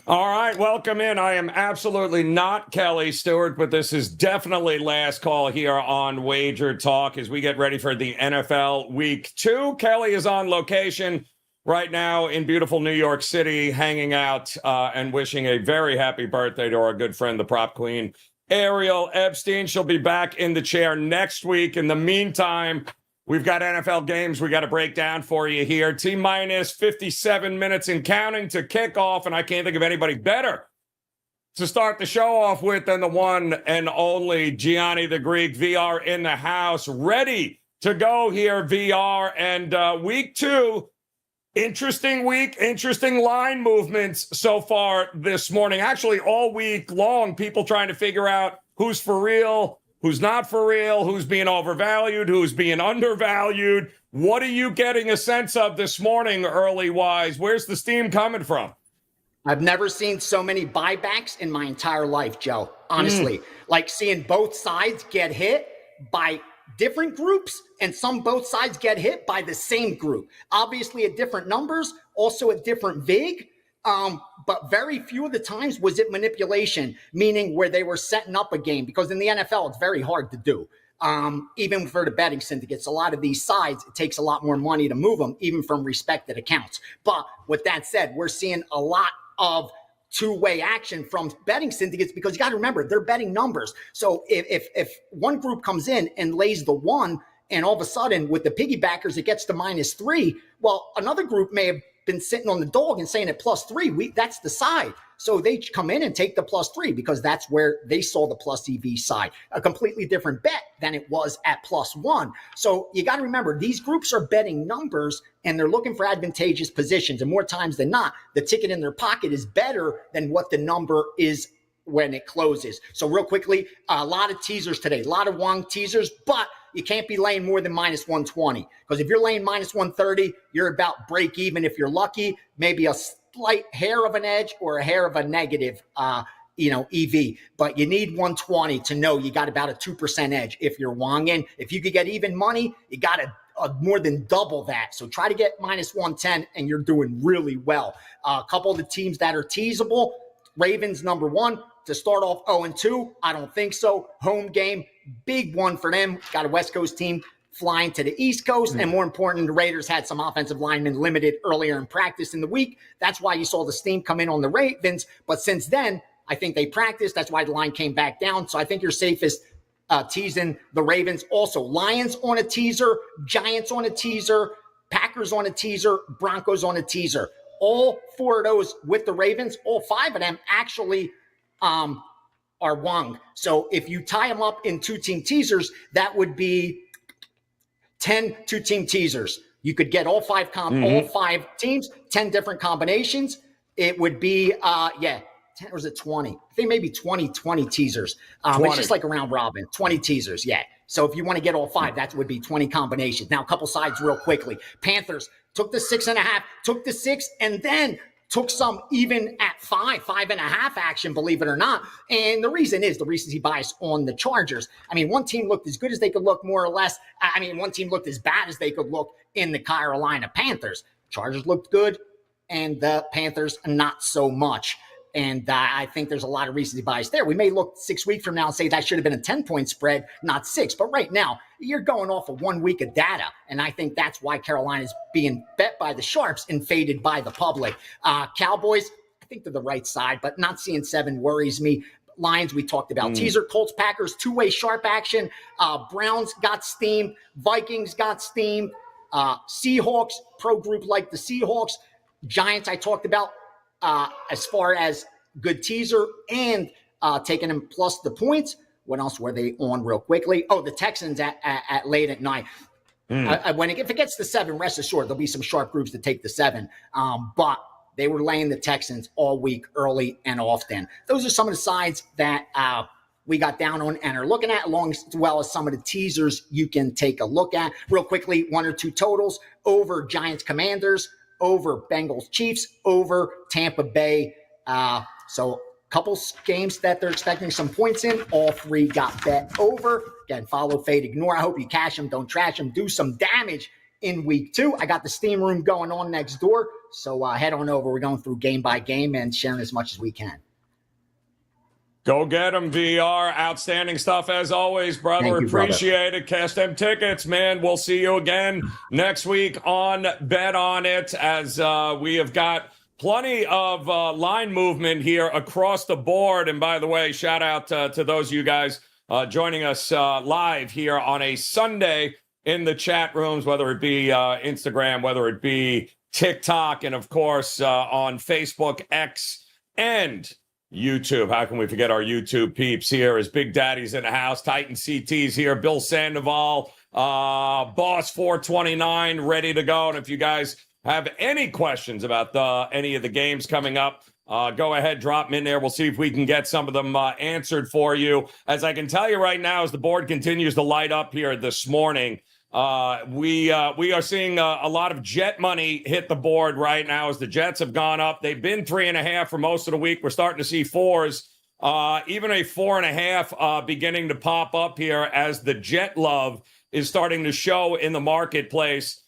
All right, welcome in. I am absolutely not Kelly Stewart, but this is definitely last call here on Wager Talk as we get ready for the NFL Week 2. Kelly is on location right now in beautiful New York City, hanging out and wishing a very happy birthday to our good friend, the prop queen, Ariel Epstein. She'll be back in the chair next week. In the meantime, we've got NFL games we got to break down for you here. T-minus 57 minutes and counting to kick off, and I can't think of anybody better to start the show off with than the one and only Gianni the Greek. VR in the house, ready to go here, VR. And week 2, interesting week, interesting line movements so far this morning. Actually, all week long, people trying to figure out who's for real, who's not for real, who's being overvalued, who's being undervalued. What are you getting a sense of this morning early-wise? Where's the steam coming from? I've never seen so many buybacks in my entire life, Joe. Honestly, like seeing both sides get hit by different groups and both sides get hit by the same group. Obviously at different numbers, also at different VIG. But very few of the times was it manipulation, meaning where they were setting up a game, because in the NFL, it's very hard to do. Even for the betting syndicates, a lot of these sides, it takes a lot more money to move them, even from respected accounts. But with that said, we're seeing a lot of two-way action from betting syndicates, because you got to remember, they're betting numbers. So if one group comes in and lays the 1, and all of a sudden with the piggybackers, it gets to -3, well, another group may have been sitting on the dog and saying at +3, that's the side. So they come in and take the +3 because that's where they saw the plus EV side. A completely different bet than it was at +1. So you got to remember, these groups are betting numbers and they're looking for advantageous positions. And more times than not, the ticket in their pocket is better than what the number is when it closes. So real quickly, a lot of teasers today, a lot of Wong teasers, but you can't be laying more than -120, because if you're laying -130, you're about break even if you're lucky, maybe a slight hair of an edge or a hair of a negative EV, but you need 120 to know you got about a 2% edge if you're Wong in. If you could get even money, you got to more than double that. So try to get -110 and you're doing really well. A couple of the teams that are teasable, Ravens number 1 to start off 0-2. I don't think so. Home game, big one for them. Got a West Coast team flying to the East Coast. And more important, the Raiders had some offensive linemen limited earlier in practice in the week. That's why you saw the steam come in on the Ravens. But since then, I think they practiced. That's why the line came back down. So I think you're safest teasing the Ravens. Also, Lions on a teaser, Giants on a teaser, Packers on a teaser, Broncos on a teaser. All 4 of those with the Ravens, all 5 of them actually are Wong. So if you tie them up in 2-team teasers, that would be 10 2-team teasers. You could get all 5 all 5 teams, 10 different combinations. It would be 10 or is it 20? I think maybe 20 teasers. It's just like a round robin, 20 teasers. Yeah. So if you want to get all 5, that would be 20 combinations. Now, a couple sides real quickly. Panthers took the 6.5, took the 6, and then took some even at 5.5 action, believe it or not. And the reason is the recency bias on the Chargers. I mean, one team looked as good as they could look, more or less. I mean, one team looked as bad as they could look in the Carolina Panthers. Chargers looked good, and the Panthers not so much. And I think there's a lot of recency bias there. We may look 6 weeks from now and say that should have been a 10-point spread, not 6. But right now, you're going off of 1 week of data. And I think that's why Carolina's being bet by the Sharps and faded by the public. Cowboys, I think they're the right side, but not seeing 7 worries me. Lions, we talked about. Teaser, Colts, Packers, 2-way sharp action. Browns got steamed. Vikings got steamed. Seahawks, pro group like the Seahawks. Giants, I talked about. As far as good teaser and taking them plus the points. What else were they on real quickly? Oh, the Texans at late at night. If it gets to 7, rest assured, there'll be some sharp groups to take the 7. But they were laying the Texans all week, early and often. Those are some of the sides that we got down on and are looking at, along as well as some of the teasers you can take a look at. Real quickly, 1 or 2 totals over Giants Commanders, over Bengals Chiefs, over Tampa Bay. So a couple games that they're expecting some points in. All 3 got bet over. Again, follow, fade, ignore. I hope you cash them, don't trash them. Do some damage in week 2. I got the steam room going on next door. So head on over. We're going through game by game and sharing as much as we can. Go get them, VR. Outstanding stuff as always, brother. Thank you, Appreciate it. Cash them tickets, man. We'll see you again next week on Bet On It, as we have got plenty of line movement here across the board. And by the way, shout out to those of you guys joining us live here on a Sunday in the chat rooms, whether it be Instagram, whether it be TikTok, and of course on Facebook, X, and YouTube. How can we forget our YouTube peeps here? As Big Daddy's in the house, Titan CT's here, Bill Sandoval, Boss 429 ready to go. And if you guys have any questions about any of the games coming up, go ahead, drop them in there. We'll see if we can get some of them answered for you. As I can tell you right now, as the board continues to light up here this morning, we are seeing a lot of Jet money hit the board right now as the Jets have gone up. They've been 3.5 for most of the week. We're starting to see 4s, even a 4.5 beginning to pop up here as the Jet love is starting to show in the marketplace.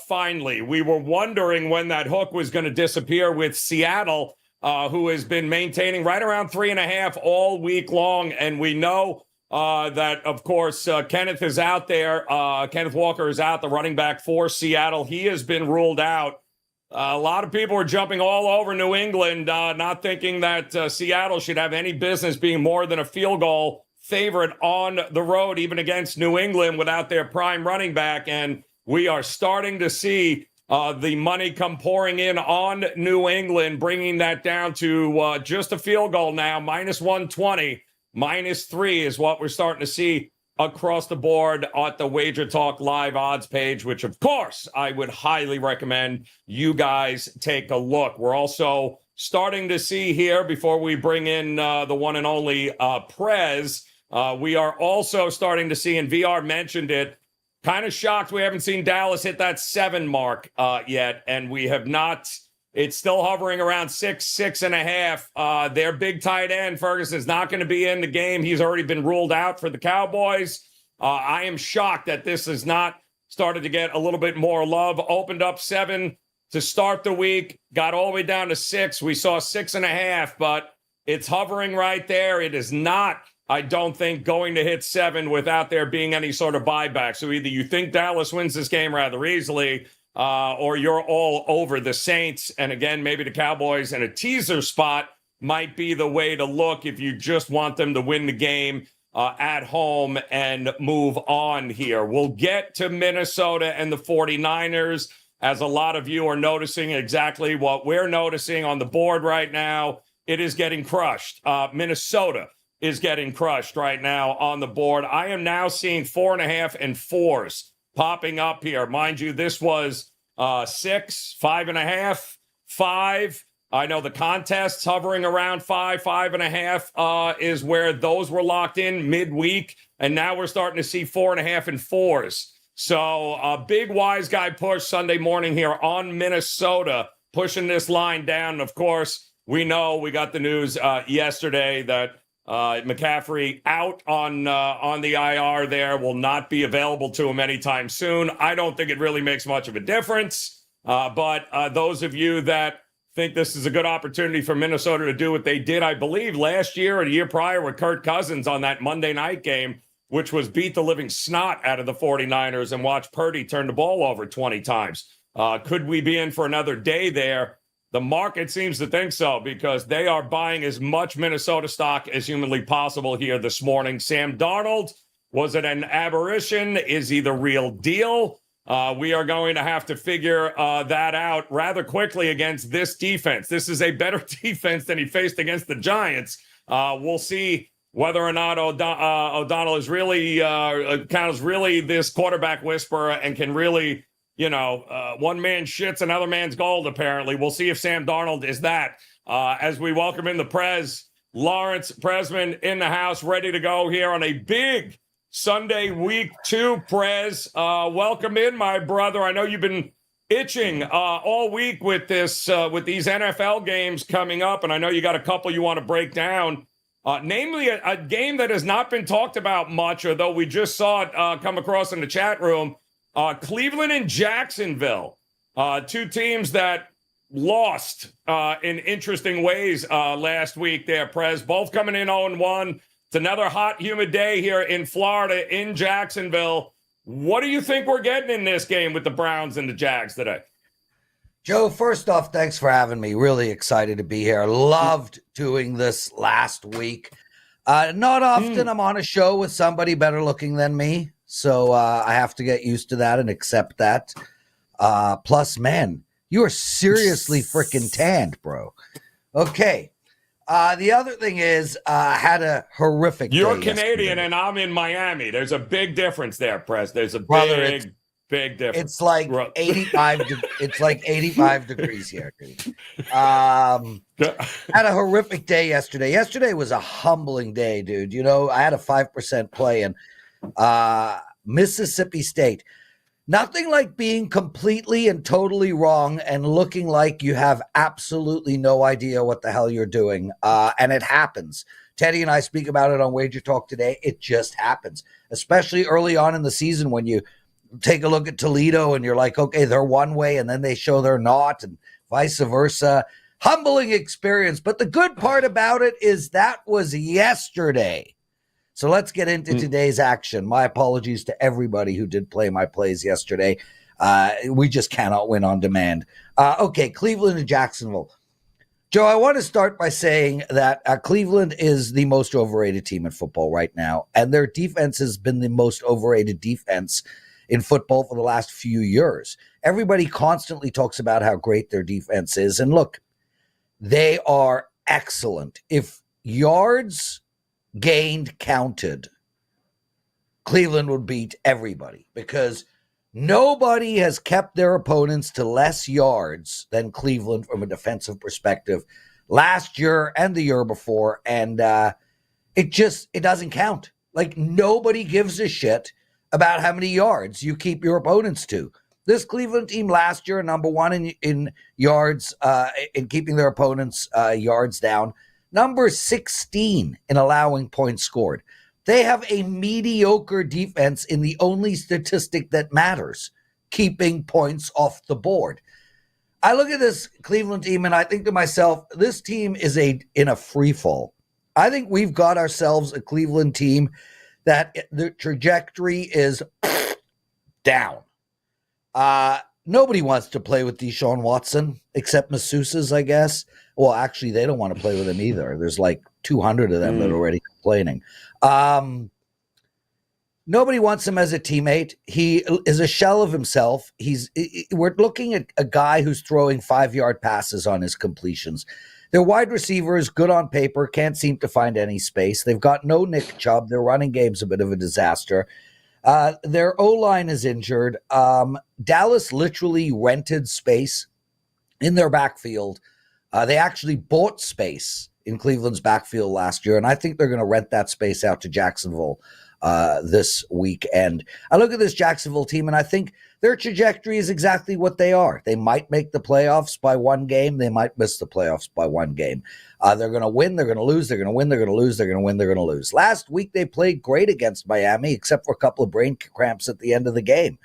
Finally, we were wondering when that hook was going to disappear with Seattle, who has been maintaining right around 3.5 all week long. And we know that, of course, Kenneth is out there. Kenneth Walker is out, the running back for Seattle. He has been ruled out. A lot of people are jumping all over New England, not thinking that Seattle should have any business being more than a field goal favorite on the road, even against New England without their prime running back. And we are starting to see the money come pouring in on New England, bringing that down to just a field goal now, minus 120. -3 is what we're starting to see across the board at the WagerTalk live odds page, which, of course, I would highly recommend you guys take a look. We're also starting to see here, before we bring in the one and only Prez, we are also starting to see, and VR mentioned it, kind of shocked we haven't seen Dallas hit that 7 mark yet, and we have not. It's still hovering around 6.5. Their big tight end, Ferguson's not going to be in the game. He's already been ruled out for the Cowboys. I am shocked that this has not started to get a little bit more love. Opened up 7 to start the week, got all the way down to 6. We saw 6.5, but it's hovering right there. It is not, I don't think, going to hit 7 without there being any sort of buyback. So either you think Dallas wins this game rather easily, or you're all over the Saints. And again, maybe the Cowboys and a teaser spot might be the way to look if you just want them to win the game at home and move on here. We'll get to Minnesota and the 49ers, as a lot of you are noticing exactly what we're noticing on the board right now. It is getting crushed. Minnesota is getting crushed right now on the board. I am now seeing 4.5 and 4s popping up here. Mind you, this was 6, 5.5, 5. I know the contests hovering around 5, 5.5 is where those were locked in midweek. And now we're starting to see 4.5 and 4s. So a big wise guy push Sunday morning here on Minnesota, pushing this line down. And of course, we know we got the news yesterday that McCaffrey out on the IR there, will not be available to him anytime soon. I don't think it really makes much of a difference. But those of you that think this is a good opportunity for Minnesota to do what they did, I believe, last year or the year prior with Kirk Cousins on that Monday night game, which was beat the living snot out of the 49ers and watch Purdy turn the ball over 20 times. Could we be in for another day there? The market seems to think so, because they are buying as much Minnesota stock as humanly possible here this morning. Sam Darnold, was it an aberration? Is he the real deal? We are going to have to figure that out rather quickly against this defense. This is a better defense than he faced against the Giants. We'll see whether or not O'Donnell is really is really this quarterback whisperer and can really, one man shits another man's gold, apparently. We'll see if Sam Darnold is that. As we welcome in the Prez, Lawrence Presman in the house, ready to go here on a big Sunday week 2, Prez. Welcome in, my brother. I know you've been itching all week with this, with these NFL games coming up, and I know you got a couple you want to break down. Namely, a game that has not been talked about much, although we just saw it come across in the chat room. Cleveland and Jacksonville, two teams that lost in interesting ways last week there, Prez. Both coming in 0-1. It's another hot, humid day here in Florida, in Jacksonville. What do you think we're getting in this game with the Browns and the Jags today? Joe, first off, thanks for having me. Really excited to be here. Loved doing this last week. Not often I'm on a show with somebody better looking than me, so I have to get used to that and accept that. Plus, man, you are seriously freaking tanned, bro. Okay. The other thing is, I had a horrific You're day Canadian yesterday. and I'm in Miami. There's a big difference there, Prez. There's a big difference. It's like 85. It's like 85 degrees here, dude. Had a horrific day yesterday. Yesterday was a humbling day, dude. You know, I had a 5% play in Mississippi State. Nothing like being completely and totally wrong and looking like you have absolutely no idea what the hell you're doing. And it happens. Teddy and I speak about it on Wager Talk today. It just happens, especially early on in the season when you take a look at Toledo and you're like, okay, they're one way and then they show they're not and vice versa. Humbling experience. But the good part about it is that was yesterday. So let's get into today's action. My apologies to everybody who did play my plays yesterday. We just cannot win on demand. Okay, Cleveland and Jacksonville. Joe, I want to start by saying that Cleveland is the most overrated team in football right now, and their defense has been the most overrated defense in football for the last few years. Everybody constantly talks about how great their defense is, and look, they are excellent. If yards gained counted, Cleveland would beat everybody because nobody has kept their opponents to less yards than Cleveland from a defensive perspective last year and the year before, and it doesn't count. Like, nobody gives a shit about how many yards you keep your opponents to. This Cleveland team last year, number one in yards, in keeping their opponents' yards down. Number 16 in allowing points scored. They have a mediocre defense in the only statistic that matters, keeping points off the board. I look at this Cleveland team and I think to myself, this team is in a free fall. I think we've got ourselves a Cleveland team that the trajectory is down. Nobody wants to play with Deshaun Watson except masseuses, I guess. Well, actually, they don't want to play with him either. There's like 200 of them that are already complaining. Nobody wants him as a teammate. He is a shell of himself. We're looking at a guy who's throwing 5-yard passes on his completions. Their wide receivers, good on paper, can't seem to find any space. They've got no Nick Chubb. Their running game's a bit of a disaster. Their O-line is injured. Dallas literally rented space in their backfield. They actually bought space in Cleveland's backfield last year, and I think they're going to rent that space out to Jacksonville this weekend. I look at this Jacksonville team, and I think their trajectory is exactly what they are. They might make the playoffs by one game. They might miss the playoffs by one game. They're going to win. They're going to lose. They're going to win. They're going to lose. They're going to win. They're going to lose. Last week, they played great against Miami, except for a couple of brain cramps at the end of the game.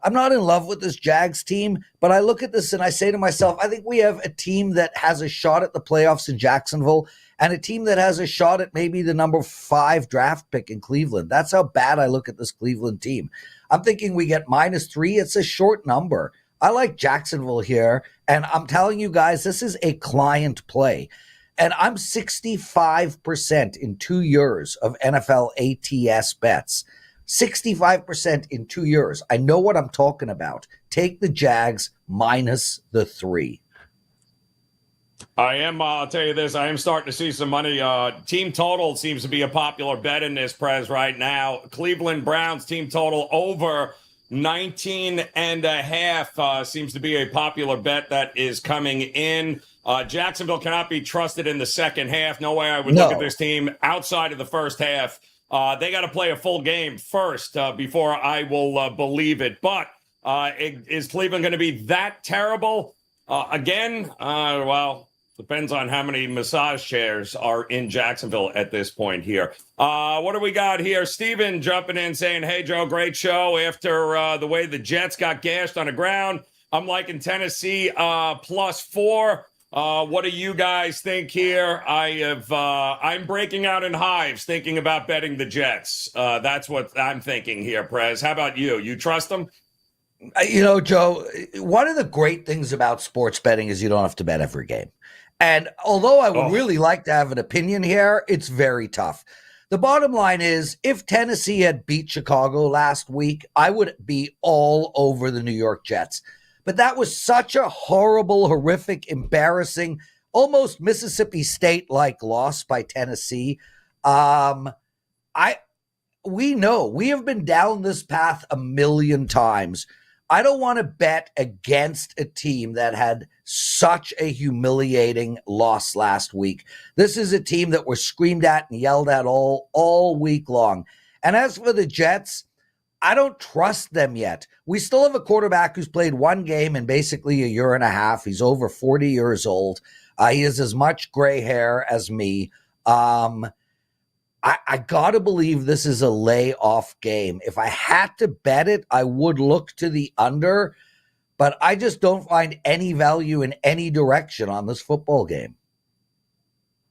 I'm not in love with this Jags team, but I look at this and I say to myself, I think we have a team that has a shot at the playoffs in Jacksonville and a team that has a shot at maybe the number 5 draft pick in Cleveland. That's how bad I look at this Cleveland team. I'm thinking we get -3. It's a short number. I like Jacksonville here, and I'm telling you guys, this is a client play. And I'm 65% in 2 years of NFL ATS bets. 65% in 2 years. I know what I'm talking about. Take the Jags -3. I'll tell you this, I am starting to see some money. Team total seems to be a popular bet in this, Prez, right now. Cleveland Browns team total over 19.5 seems to be a popular bet that is coming in. Jacksonville cannot be trusted in the second half. No way I would look at this team outside of the first half. They got to play a full game first before I will believe it. But is Cleveland going to be that terrible again? Well, Depends on how many massage chairs are in Jacksonville at this point here. What do we got here? Steven jumping in saying, hey, Joe, great show. After the way the Jets got gashed on the ground, I'm liking Tennessee +4. What do you guys think here? I'm breaking out in hives thinking about betting the Jets. That's what I'm thinking here, Prez. How about you? You trust them? Joe, one of the great things about sports betting is you don't have to bet every game. And although I would really like to have an opinion here, it's very tough. The bottom line is, if Tennessee had beat Chicago last week, I would be all over the New York Jets. But that was such a horrible, horrific, embarrassing, almost Mississippi State-like loss by Tennessee. We know we have been down this path a million times. I don't want to bet against a team that had such a humiliating loss last week. This is a team that was screamed at and yelled at all week long. And as for the Jets, I don't trust them yet. We still have a quarterback who's played one game in basically a year and a half. He's over 40 years old. He has as much gray hair as me. I got to believe this is a layoff game. If I had to bet it, I would look to the under, but I just don't find any value in any direction on this football game.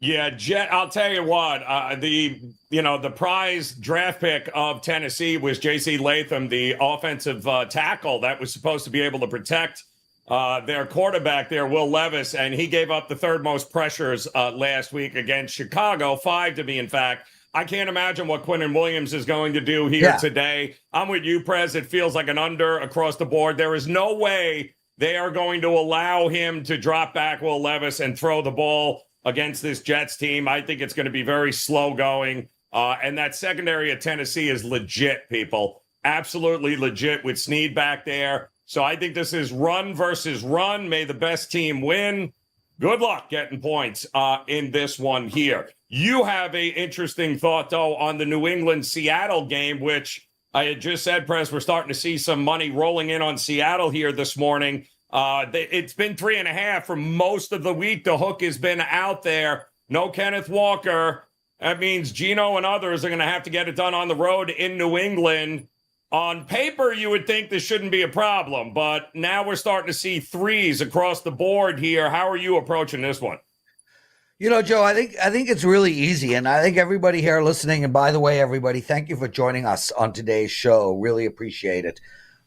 Yeah, I'll tell you what, the prize draft pick of Tennessee was J.C. Latham, the offensive tackle that was supposed to be able to protect their quarterback there, Will Levis, and he gave up the third most pressures last week against Chicago, 5 to be in fact. I can't imagine what Quinnen Williams is going to do here today. I'm with you, Prez. It feels like an under across the board. There is no way they are going to allow him to drop back Will Levis and throw the ball against this Jets team. I think it's going to be very slow going. And that secondary at Tennessee is legit, people. Absolutely legit with Snead back there. So I think this is run versus run. May the best team win. Good luck getting points in this one here. You have a interesting thought, though, on the New England-Seattle game, which I had just said, Press, we're starting to see some money rolling in on Seattle here this morning. It's been 3.5 for most of the week. The hook has been out there. No Kenneth Walker. That means Geno and others are going to have to get it done on the road in New England. On paper, you would think this shouldn't be a problem, but now we're starting to see threes across the board here. How are you approaching this one? Joe, I think it's really easy, and I think everybody here listening, and by the way, everybody, thank you for joining us on today's show. Really appreciate it.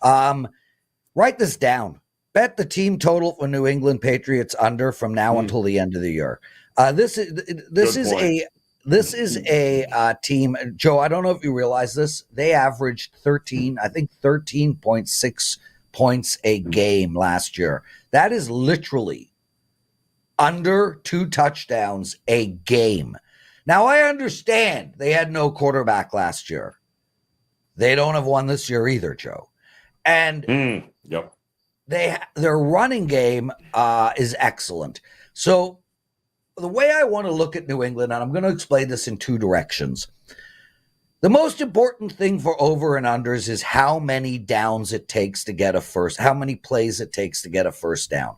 Write this down. Bet the team total for New England Patriots under from now until the end of the year. This is a team, Joe, I don't know if you realize this. They averaged 13.6 points a game last year. That is literally under 2 touchdowns a game. Now, I understand they had no quarterback last year. They don't have one this year either, Joe. And their running game is excellent. So the way I want to look at New England, and I'm going to explain this in 2 directions. The most important thing for over and unders is how many downs it takes to get how many plays it takes to get a first down.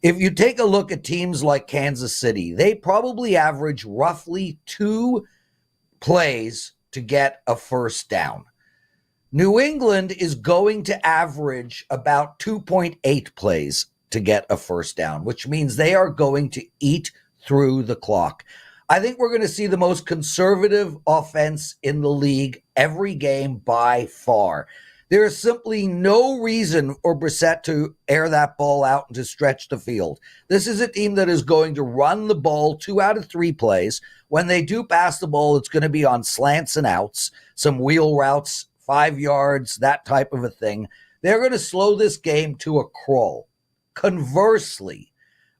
If you take a look at teams like Kansas City, they probably average roughly 2 plays to get a first down. New England is going to average about 2.8 plays to get a first down, which means they are going to eat through the clock. I think we're going to see the most conservative offense in the league every game by far. There is simply no reason for Brissett to air that ball out and to stretch the field. This is a team that is going to run the ball 2 out of 3 plays. When they do pass the ball, it's going to be on slants and outs, some wheel routes, 5 yards, that type of a thing. They're going to slow this game to a crawl. Conversely,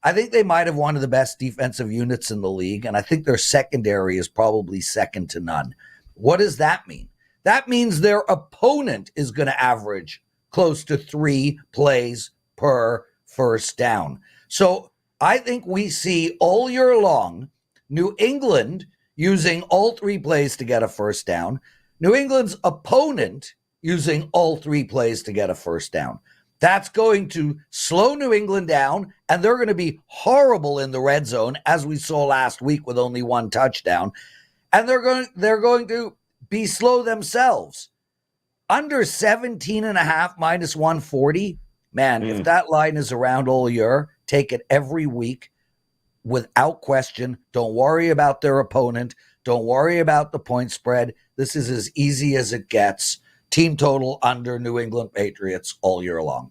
I think they might have one of the best defensive units in the league, and I think their secondary is probably second to none. What does that mean? That means their opponent is going to average close to 3 plays per first down. So I think we see all year long New England using all 3 plays to get a first down, New England's opponent using all 3 plays to get a first down. That's going to slow New England down, and they're going to be horrible in the red zone, as we saw last week with only one touchdown. And they're going to be slow themselves. Under 17.5 minus 140. Man, if that line is around all year, take it every week without question. Don't worry about their opponent. Don't worry about the point spread. This is as easy as it gets. Team total under New England Patriots all year long.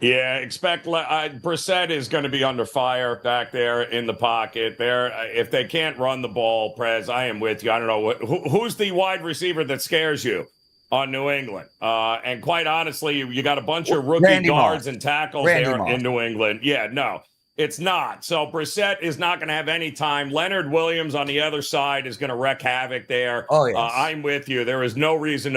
Yeah, expect Brissett is going to be under fire back there in the pocket. There, if they can't run the ball, Prez, I am with you. I don't know who's the wide receiver that scares you on New England. And quite honestly, you got a bunch of rookie guards and tackles there in New England. Yeah, no, it's not. So Brissett is not going to have any time. Leonard Williams on the other side is going to wreak havoc there. Oh, yes. I'm with you. There is no reason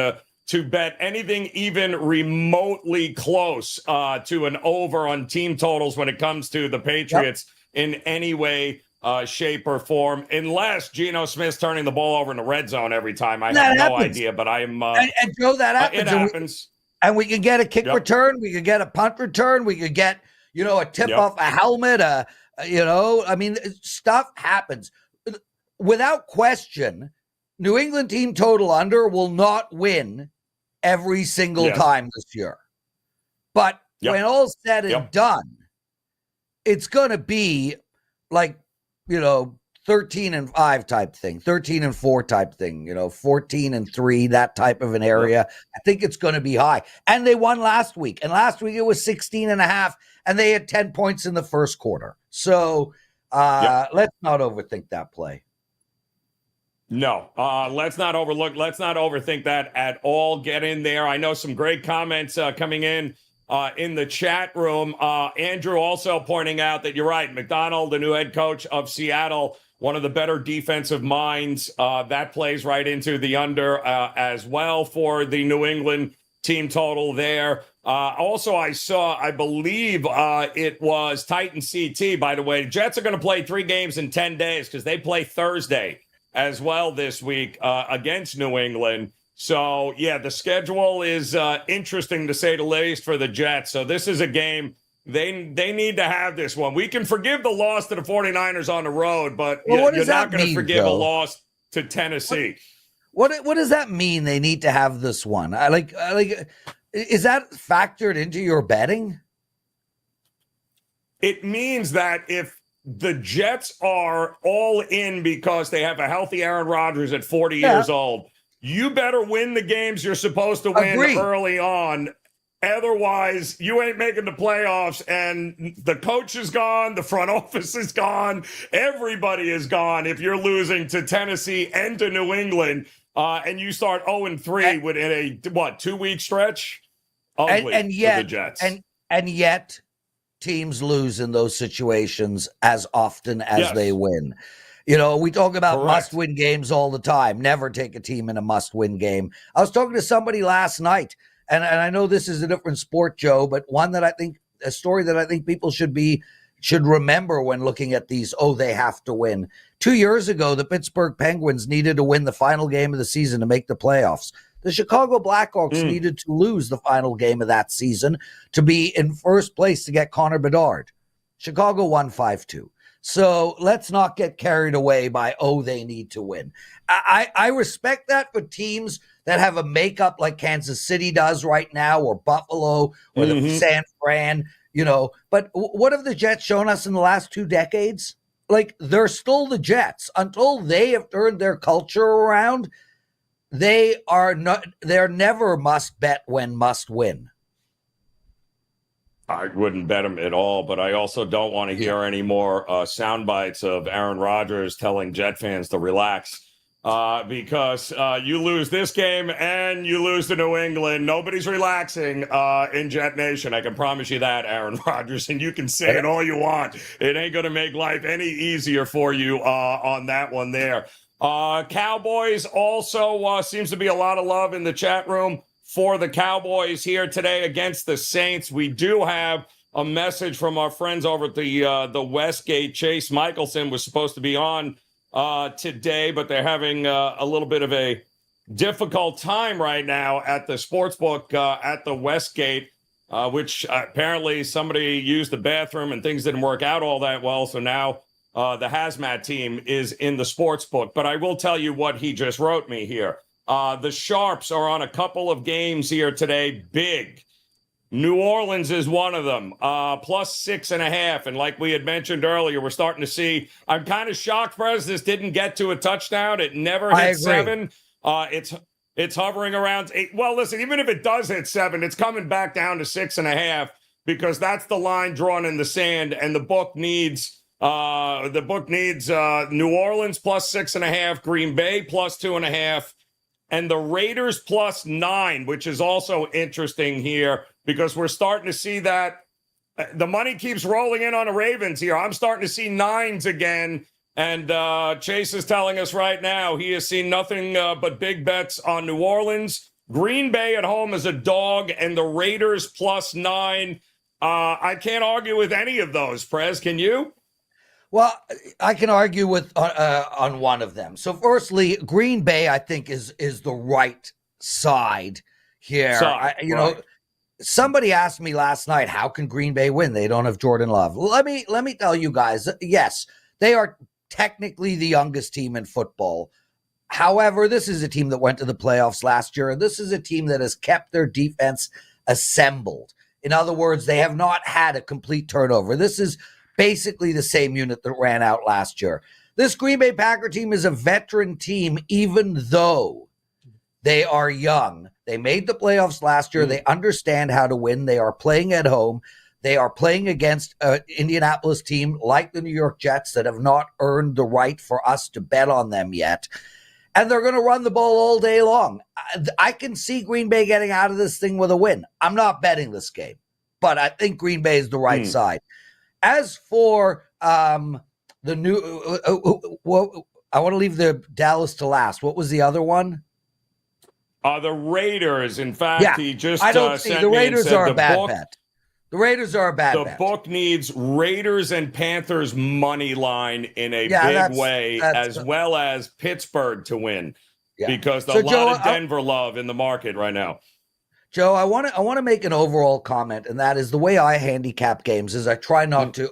to bet anything even remotely close to an over on team totals when it comes to the Patriots in any way, shape, or form, unless Geno Smith's turning the ball over in the red zone every time. I have no idea, but I'm... and Joe, that happens. It happens. And we can get a kick return. We could get a punt return. We could get, a tip off a helmet. Stuff happens. Without question, New England team total under will not win every single time this year. But when all's said and done, it's going to be like, 13-5 type thing, 13-4 type thing, 14-3, that type of an area. I think it's going to be high. And they won last week. And last week it was 16.5, and they had 10 points in the first quarter. So let's not overthink that play. No, let's not overthink that at all. Get in there. I know some great comments coming in the chat room. Andrew also pointing out that you're right. McDonald, the new head coach of Seattle, one of the better defensive minds. That plays right into the under as well for the New England team total there. Also, I believe it was Titan CT, by the way. Jets are going to play 3 games in 10 days because they play Thursday as well this week against New England. So, the schedule is interesting to say the least for the Jets. So this is a game they need to have this one. We can forgive the loss to the 49ers on the road, but you're not going to forgive a loss to Tennessee. What does that mean they need to have this one? Is that factored into your betting? It means that if the Jets are all in because they have a healthy Aaron Rodgers at 40 years old, you better win the games you're supposed to win early on. Otherwise, you ain't making the playoffs, and the coach is gone, the front office is gone, everybody is gone if you're losing to Tennessee and to New England, and you start 0-3 within a 2-week stretch. Ugly and yet, for the Jets. And yet teams lose in those situations as often as they win. We talk about must-win games all the time. Never take a team in a must-win game. I was talking to somebody last night, and I know this is a different sport, Joe, but a story that I think people should remember when looking at these, they have to win. 2 years ago, the Pittsburgh Penguins needed to win the final game of the season to make the playoffs. The Chicago Blackhawks needed to lose the final game of that season to be in first place to get Connor Bedard. Chicago won 5-2. So let's not get carried away by, they need to win. I respect that for teams that have a makeup like Kansas City does right now, or Buffalo, or the San Fran, But what have the Jets shown us in the last 2 decades? They're still the Jets. Until they have turned their culture around, they're never must bet when must win. I wouldn't bet him at all, but I also don't want to hear any more sound bites of Aaron Rodgers telling Jet fans to relax because you lose this game and you lose to New England. Nobody's relaxing in Jet Nation. I can promise you that, Aaron Rodgers, and you can say it all you want. It ain't going to make life any easier for you on that one there. Cowboys also seems to be a lot of love in the chat room for the Cowboys here today against the Saints. We do have a message from our friends over at the WestGate. Chase Michaelson was supposed to be on today, but they're having a little bit of a difficult time right now at the sportsbook at the WestGate. which apparently somebody used the bathroom and things didn't work out all that well. So now the hazmat team is in the sports book. But I will tell you what he just wrote me here. The Sharps are on a couple of games here today. Big. New Orleans is one of them, plus 6.5. And like we had mentioned earlier, we're starting to see, I'm kind of shocked, Prez, this didn't get to a touchdown. It never hit 7. It's hovering around 8. Well, listen, even if it does hit 7, it's coming back down to 6.5 because that's the line drawn in the sand. And the book needs New Orleans plus 6.5, Green Bay plus 2.5, and the Raiders plus 9, which is also interesting here because we're starting to see that the money keeps rolling in on the Ravens here. I'm starting to see 9s again. And Chase is telling us right now he has seen nothing but big bets on New Orleans. Green Bay at home is a dog, and the Raiders plus 9. I can't argue with any of those, Prez. Can you? Well, I can argue with on one of them. So, firstly, Green Bay, I think, is the right side here. Somebody asked me last night, how can Green Bay win? They don't have Jordan Love. Let me tell you guys, yes, they are technically the youngest team in football. However, this is a team that went to the playoffs last year, and this is a team that has kept their defense assembled. In other words, they have not had a complete turnover. This is basically the same unit that ran out last year. This Green Bay Packer team is a veteran team, even though they are young. They made the playoffs last year. They understand how to win. They are playing at home. They are playing against an Indianapolis team like the New York Jets that have not earned the right for us to bet on them yet. And they're going to run the ball all day long. I can see Green Bay getting out of this thing with a win. I'm not betting this game, but I think Green Bay is the right side. As for the new, I want to leave the Dallas to last. What was the other one? The Raiders. In fact, he just I don't see the Raiders are a bad bet. The Raiders are a bad bet. The book needs Raiders and Panthers money line in a big way, as well as Pittsburgh to win, because there's a lot of Denver love in the market right now. Joe, I want to make an overall comment, and that is the way I handicap games is I try not to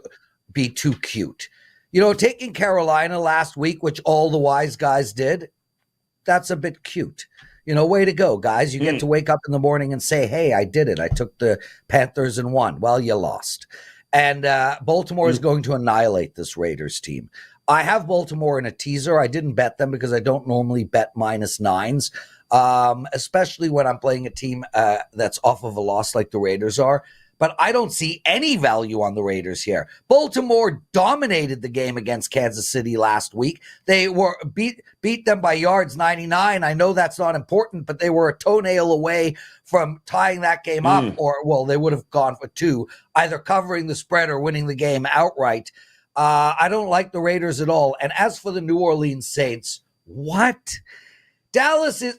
be too cute. You know, taking Carolina last week, which all the wise guys did, that's a bit cute. You know, way to go, guys. You get to wake up in the morning and say, hey, I did it. I took the Panthers and won. Well, you lost. And Baltimore is going to annihilate this Raiders team. I have Baltimore in a teaser. I didn't bet them because I don't normally bet -9s, especially when I'm playing a team that's off of a loss like the Raiders are. But I don't see any value on the Raiders here. Baltimore dominated the game against Kansas City last week. They were beat them by yards 99. I know that's not important, but they were a toenail away from tying that game up, or, well, they would have gone for 2, either covering the spread or winning the game outright. I don't like the Raiders at all. And as for the New Orleans Saints, what? Dallas is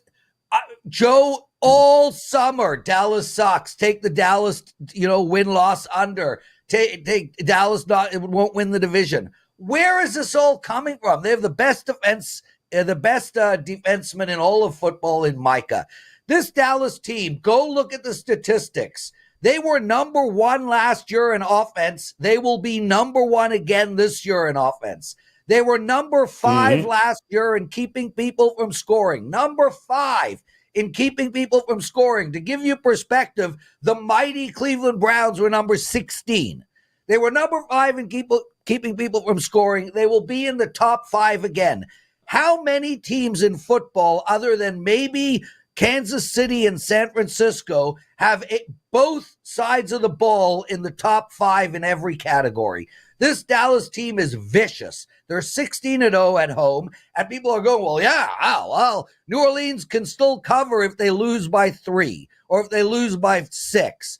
Joe, all summer, Dallas sucks. Take the Dallas, win-loss under. Take Dallas, it won't win the division. Where is this all coming from? They have the best defense, the best defenseman in all of football in Micah. This Dallas team, go look at the statistics. They were number 1 last year in offense. They will be number 1 again this year in offense. They were number 5 last year in keeping people from scoring. Number 5 in keeping people from scoring. To give you perspective, the mighty Cleveland Browns were number 16. They were number 5 in keeping people from scoring. They will be in the top 5 again. How many teams in football, other than maybe Kansas City and San Francisco, have both sides of the ball in the top 5 in every category? This Dallas team is vicious. They're 16-0 at home, and people are going, well, New Orleans can still cover if they lose by 3 or if they lose by 6.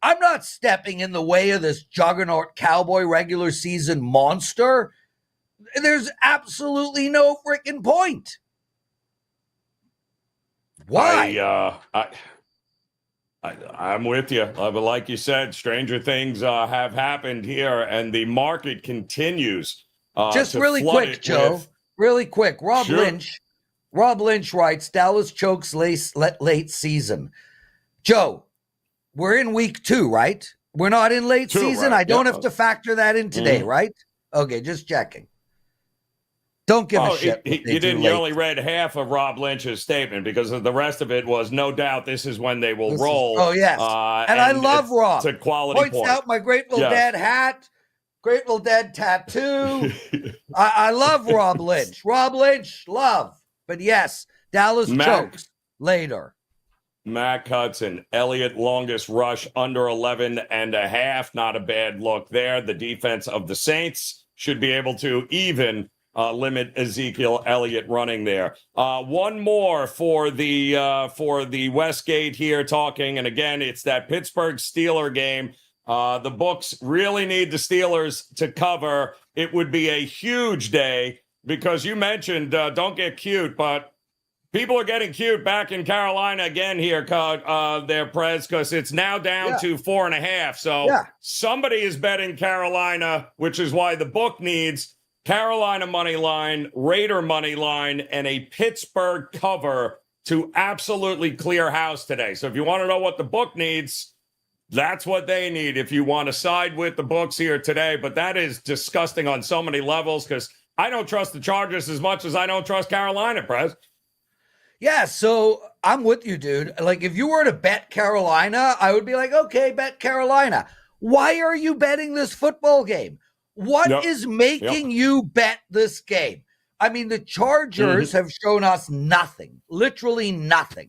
I'm not stepping in the way of this juggernaut Cowboy regular season monster. There's absolutely no freaking point. Why? I'm with you. But like you said, stranger things have happened here, and the market continues. Just really quick, Joe. Really quick. Rob Lynch writes, Dallas chokes late season. Joe, we're in week 2, right? We're not in late season. Right? I don't have to factor that in today, right? Okay, just checking. Don't give a shit. You only read half of Rob Lynch's statement because the rest of it was no doubt this is when they will roll. Yes. And I love Rob. It's a quality Points out my Grateful Dead hat, Grateful Dead tattoo. I love Rob Lynch. Rob Lynch, love. But yes, Dallas chokes later. Mac Hudson, Elliott longest rush under 11.5. Not a bad look there. The defense of the Saints should be able to even limit Ezekiel Elliott running there. One more for the WestGate here talking. And again, it's that Pittsburgh Steeler game. The books really need the Steelers to cover. It would be a huge day because you mentioned don't get cute, but people are getting cute back in Carolina again here, there, Prez, because it's now down to 4.5. So somebody is betting Carolina, which is why the book needs Carolina money line, Raider money line, and a Pittsburgh cover to absolutely clear house today. So if you want to know what the book needs, that's what they need if you want to side with the books here today. But that is disgusting on so many levels because I don't trust the Chargers as much as I don't trust Carolina, Prez. Yeah, so I'm with you, dude. Like, if you were to bet Carolina, I would be like, okay, bet Carolina. Why are you betting this football game? What is making you bet this game? I mean, the Chargers have shown us nothing, literally nothing.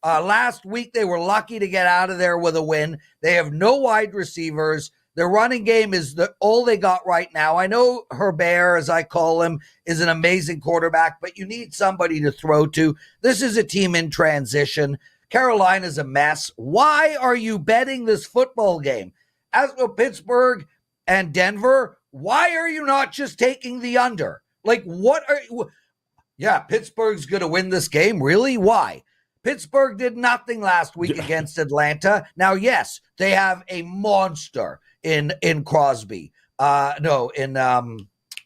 Last week, they were lucky to get out of there with a win. They have no wide receivers. Their running game is all they got right now. I know Herbert, as I call him, is an amazing quarterback, but you need somebody to throw to. This is a team in transition. Carolina's a mess. Why are you betting this football game? As for Pittsburgh and Denver, why are you not just taking the under? Like, Pittsburgh's going to win this game. Really? Why? Pittsburgh did nothing last week against Atlanta. Now, yes, they have a monster in Crosby. In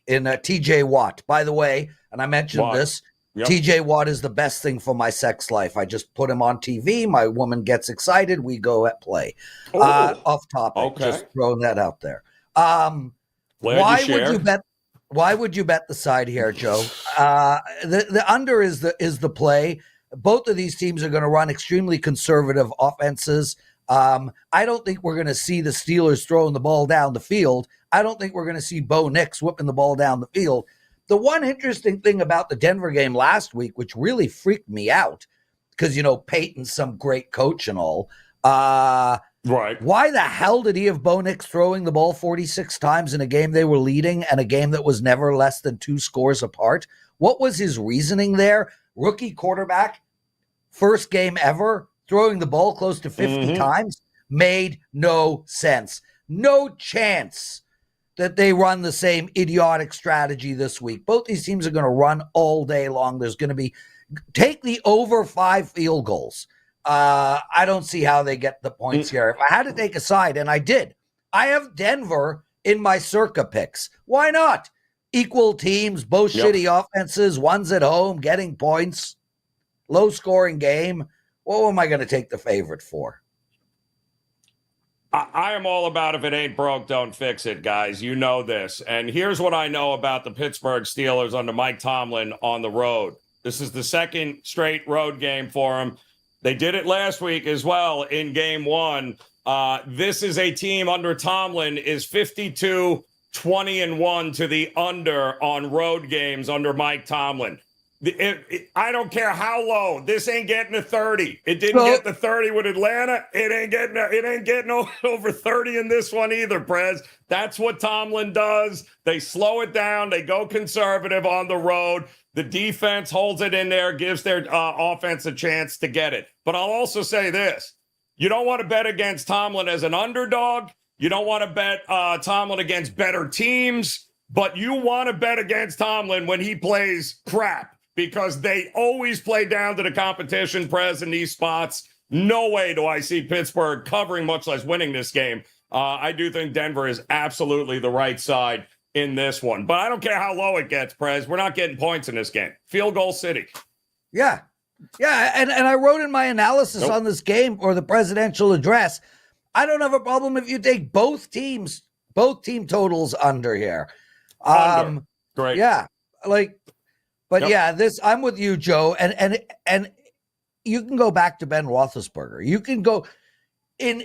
TJ Watt. By the way, and I mentioned this, TJ Watt is the best thing for my sex life. I just put him on TV. My woman gets excited. We go at play. Off topic. Just throwing that out there. Why would you bet the side here, Joe? The under is the play. Both of these teams are going to run extremely conservative offenses. I don't think we're going to see the Steelers throwing the ball down the field. I don't think we're going to see Bo Nix whipping the ball down the field. The one interesting thing about the Denver game last week, which really freaked me out, because, Peyton's some great coach and all. Right. Why the hell did he have Bo Nix throwing the ball 46 times in a game they were leading and a game that was never less than 2 scores apart? What was his reasoning there? Rookie quarterback, first game ever, throwing the ball close to 50 times? Made no sense. No chance that they run the same idiotic strategy this week. Both these teams are going to run all day long. There's going to be, take the over 5 field goals. I don't see how they get the points here. If I had to take a side, and I did, I have Denver in my circa picks. Why not? Equal teams, both shitty offenses, one's at home, getting points, low scoring game. What am I going to take the favorite for? I am all about if it ain't broke, don't fix it, guys. You know this. And here's what I know about the Pittsburgh Steelers under Mike Tomlin on the road. This is the second straight road game for them. They did it last week as well in game 1. This is a team under Tomlin is 52-20-1 to the under on road games under Mike Tomlin. I don't care how low. This ain't getting to 30. It didn't get to 30 with Atlanta. It ain't getting over 30 in this one either, Prez. That's what Tomlin does. They slow it down. They go conservative on the road. The defense holds it in there, gives their offense a chance to get it. But I'll also say this. You don't want to bet against Tomlin as an underdog. You don't want to bet Tomlin against better teams. But you want to bet against Tomlin when he plays crap, because they always play down to the competition, Prez, in these spots. No way do I see Pittsburgh covering, much less winning this game. I do think Denver is absolutely the right side in this one. But I don't care how low it gets, Prez. We're not getting points in this game. Field goal city. Yeah. Yeah, and I wrote in my analysis on this game, or the presidential address, I don't have a problem if you take both team totals under here. Under. Great. Yeah, like, but Yep. yeah, I'm with you, Joe, and you can go back to Ben Roethlisberger. You can go in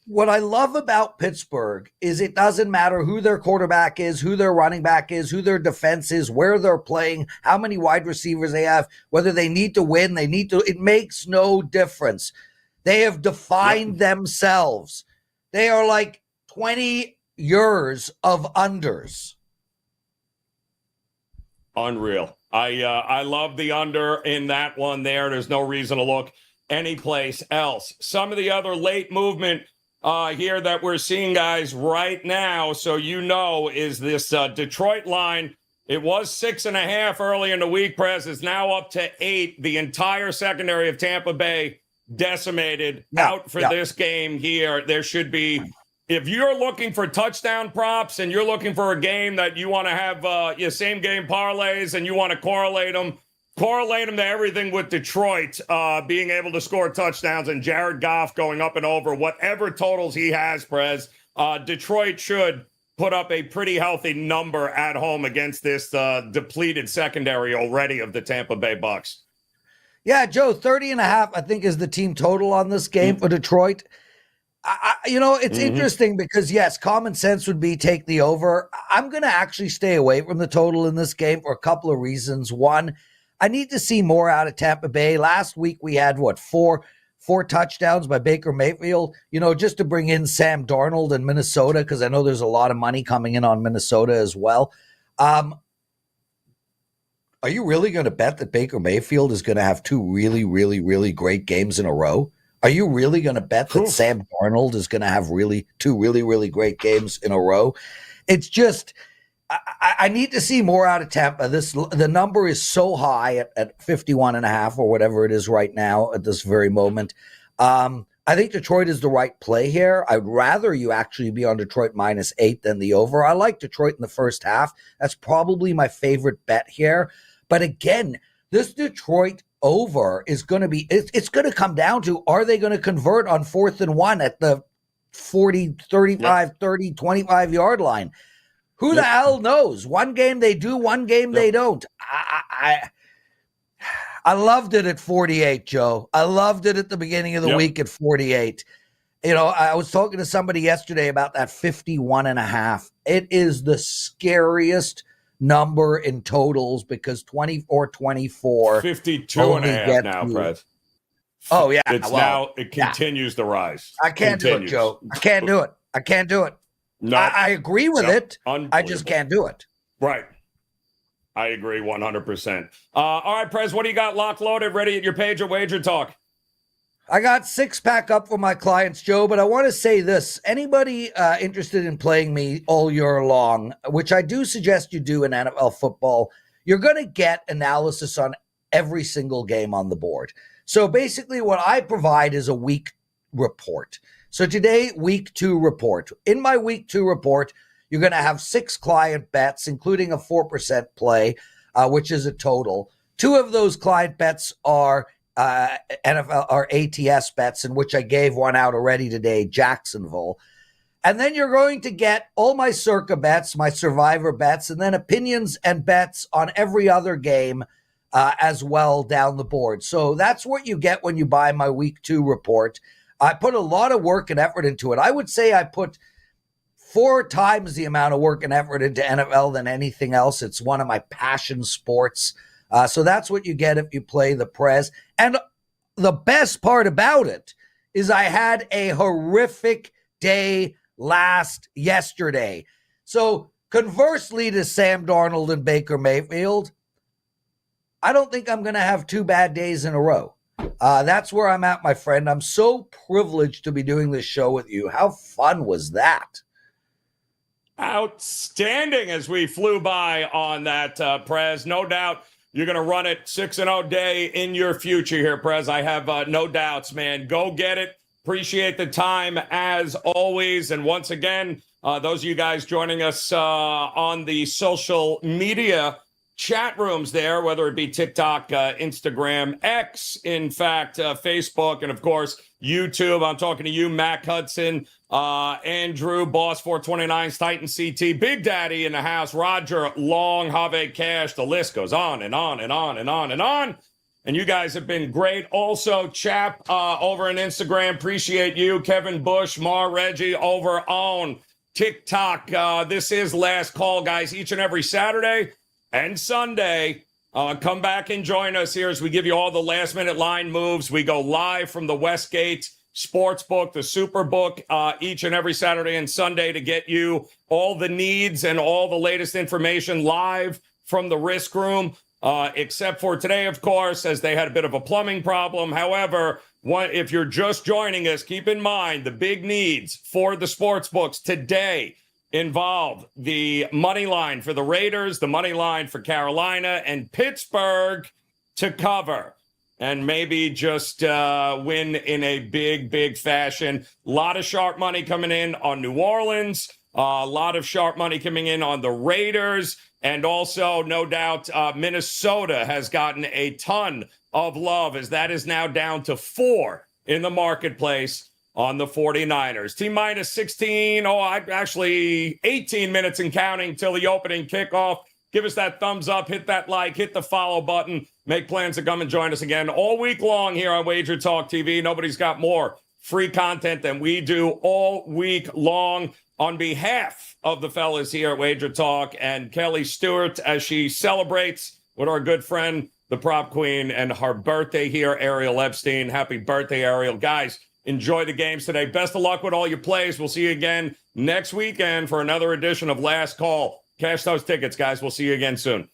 what I love about Pittsburgh is it doesn't matter who their quarterback is, who their running back is, who their defense is, where they're playing, how many wide receivers they have, whether they need to win, it makes no difference. They have defined themselves. They are like 20 years of unders. Unreal. I love the under in that one there. There's no reason to look anyplace else. Some of the other late movement here that we're seeing, guys, right now, so is this Detroit line. It was 6.5 early in the week, Prez. It's now up to 8. The entire secondary of Tampa Bay decimated out for this game here. There should be, if you're looking for touchdown props and you're looking for a game that you want to have your same game parlays and you want to correlate them to everything with Detroit being able to score touchdowns and Jared Goff going up and over whatever totals he has, Prez. Detroit should put up a pretty healthy number at home against this depleted secondary already of the Tampa Bay Bucks. Yeah, Joe, 30.5, I think, is the team total on this game for Detroit. It's interesting because, yes, common sense would be take the over. I'm going to actually stay away from the total in this game for a couple of reasons. One, I need to see more out of Tampa Bay. Last week we had, four touchdowns by Baker Mayfield, just to bring in Sam Darnold in Minnesota, because I know there's a lot of money coming in on Minnesota as well. Are you really going to bet that Baker Mayfield is going to have 2 really, really, really great games in a row? Are you really going to bet that Sam Darnold is going to have 2 really, really great games in a row? It's just, I need to see more out of Tampa. The number is so high at 51.5 or whatever it is right now at this very moment. I think Detroit is the right play here. I'd rather you actually be on Detroit -8 than the over. I like Detroit in the first half. That's probably my favorite bet here. But again, this Detroit over is going to be, it's going to come down to, are they going to convert on 4th and 1 at the 40, 35, 30, 25 yard line? Who the hell knows? One game they do, one game they don't. I loved it at 48, Joe. I loved it at the beginning of the week at 48. I was talking to somebody yesterday about that 51.5. It is the scariest number in totals because 24 52.5 now, Prez. Oh yeah, it continues to rise. I can't do it, Joe. I can't do it. No, I agree with it. I just can't do it. Right. I agree 100%. All right, Prez, what do you got locked, loaded, ready at your page at WagerTalk? I got 6-pack up for my clients, Joe, but I want to say this. Anybody interested in playing me all year long, which I do suggest you do in NFL football, you're going to get analysis on every single game on the board. So basically what I provide is a week report. So today, week 2 report. In my week 2 report, you're going to have 6 client bets, including a 4% play, which is a total. 2 of those client bets are NFL or ATS bets, in which I gave one out already today, Jacksonville. And then you're going to get all my circa bets, my survivor bets, and then opinions and bets on every other game as well down the board. So that's what you get when you buy my week 2 report. I put a lot of work and effort into it. I would say I put 4 times the amount of work and effort into NFL than anything else. It's one of my passion sports. So that's what you get if you play the Prez. And the best part about it is I had a horrific day yesterday. So conversely to Sam Darnold and Baker Mayfield, I don't think I'm going to have 2 bad days in a row. That's where I'm at, my friend. I'm so privileged to be doing this show with you. How fun was that? Outstanding as we flew by on that, Prez. No doubt you're going to run it 6-0 day in your future here, Prez. I have no doubts, man. Go get it. Appreciate the time as always. And once again, those of you guys joining us on the social media chat rooms there, whether it be TikTok, Instagram, X, in fact, Facebook, and of course, YouTube. I'm talking to you, Mac Hudson, Andrew, Boss 429's Titan CT, Big Daddy in the house, Roger, Long, Have Cash. The list goes on and on and on and on and on. And you guys have been great. Also, Chap over on Instagram, appreciate you. Kevin Bush, Mar Reggie over on TikTok. This is Last Call, guys, each and every Saturday and Sunday. Come back and join us here as we give you all the last-minute line moves. We go live from the WestGate Sportsbook, the Superbook, each and every Saturday and Sunday to get you all the needs and all the latest information live from the Risk Room, except for today, of course, as they had a bit of a plumbing problem. However, if you're just joining us, keep in mind the big needs for the Sportsbooks today involve the money line for the Raiders, the money line for Carolina, and Pittsburgh to cover and maybe just win in a big fashion. A lot of sharp money coming in on New Orleans, a lot of sharp money coming in on the Raiders, and also, no doubt, Minnesota has gotten a ton of love as that is now down to 4 in the marketplace on the 49ers. T-minus 16, actually 18 minutes and counting till the opening kickoff. Give us that thumbs up, hit that like, hit the follow button. Make plans to come and join us again all week long here on WagerTalk TV. Nobody's got more free content than we do all week long. On behalf of the fellas here at WagerTalk and Kelly Stewart, as she celebrates with our good friend, the prop queen, and her birthday here, Ariel Epstein. Happy birthday, Ariel. Guys, enjoy the games today. Best of luck with all your plays. We'll see you again next weekend for another edition of Last Call. Cash those tickets, guys. We'll see you again soon.